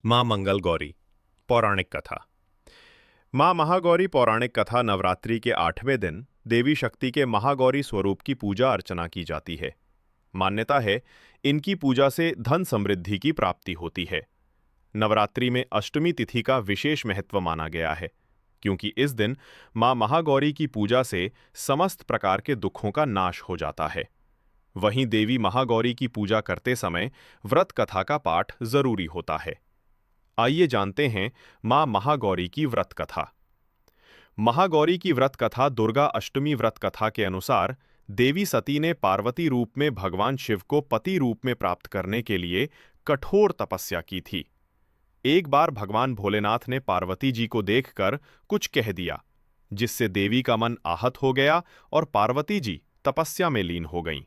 माँ मंगल गौरी पौराणिक कथा। माँ महागौरी पौराणिक कथा नवरात्रि के 8वें दिन देवी शक्ति के महागौरी स्वरूप की पूजा अर्चना की जाती है। मान्यता है इनकी पूजा से धन समृद्धि की प्राप्ति होती है। नवरात्रि में अष्टमी तिथि का विशेष महत्व माना गया है, क्योंकि इस दिन माँ महागौरी की पूजा से समस्त प्रकार के दुखों का नाश हो जाता है। वहीं देवी महागौरी की पूजा करते समय व्रत कथा का पाठ जरूरी होता है। आइए जानते हैं मां महागौरी की व्रत कथा। महागौरी की व्रत कथा दुर्गा अष्टमी व्रत कथा के अनुसार देवी सती ने पार्वती रूप में भगवान शिव को पति रूप में प्राप्त करने के लिए कठोर तपस्या की थी। एक बार भगवान भोलेनाथ ने पार्वती जी को देखकर कुछ कह दिया, जिससे देवी का मन आहत हो गया और पार्वती जी तपस्या में लीन हो गईं।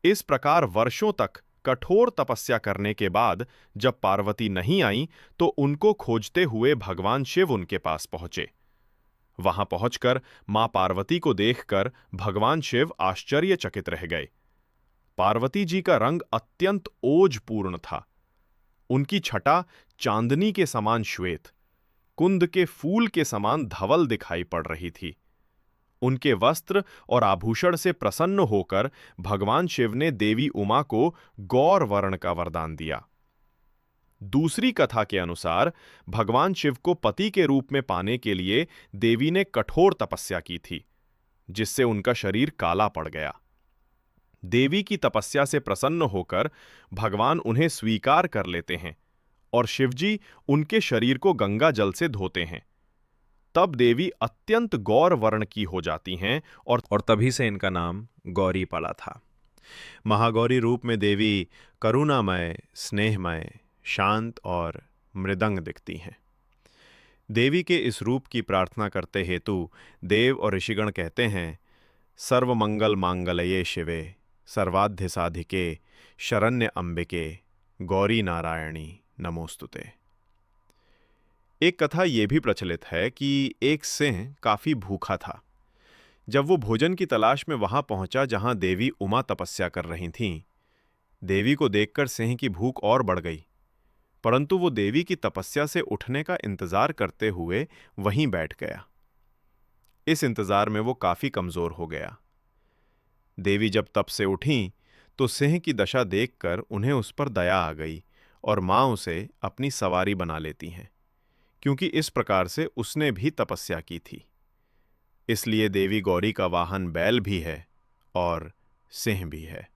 इस प्रकार वर्षों तक कठोर तपस्या करने के बाद जब पार्वती नहीं आई तो उनको खोजते हुए भगवान शिव उनके पास पहुंचे। वहां पहुंचकर मां पार्वती को देखकर भगवान शिव आश्चर्यचकित रह गए। पार्वती जी का रंग अत्यंत ओजपूर्ण था। उनकी छटा चांदनी के समान श्वेत, कुंद के फूल के समान धवल दिखाई पड़ रही थी। उनके वस्त्र और आभूषण से प्रसन्न होकर भगवान शिव ने देवी उमा को गौर वर्ण का वरदान दिया। दूसरी कथा के अनुसार भगवान शिव को पति के रूप में पाने के लिए देवी ने कठोर तपस्या की थी, जिससे उनका शरीर काला पड़ गया। देवी की तपस्या से प्रसन्न होकर भगवान उन्हें स्वीकार कर लेते हैं और शिवजी उनके शरीर को गंगा जल से धोते हैं। तब देवी अत्यंत गौर वर्ण की हो जाती हैं और तभी से इनका नाम गौरी पड़ा था। महागौरी रूप में देवी करुणामय, स्नेहमय, शांत और मृदंग दिखती हैं। देवी के इस रूप की प्रार्थना करते हेतु देव और ऋषिगण कहते हैं, सर्वमंगल मांगल्ये शिवे सर्वाद्य साधिके शरण्य अंबिके गौरी नारायणी नमोस्तुते। एक कथा यह भी प्रचलित है कि एक सिंह काफी भूखा था। जब वो भोजन की तलाश में वहां पहुंचा जहां देवी उमा तपस्या कर रही थीं, देवी को देखकर सिंह की भूख और बढ़ गई, परंतु वो देवी की तपस्या से उठने का इंतजार करते हुए वहीं बैठ गया। इस इंतजार में वो काफी कमजोर हो गया। देवी जब तप से उठीं, तो सिंह की दशा देखकर उन्हें उस पर दया आ गई और मां उसे अपनी सवारी बना लेती हैं, क्योंकि इस प्रकार से उसने भी तपस्या की थी। इसलिए देवी गौरी का वाहन बैल भी है और सिंह भी है।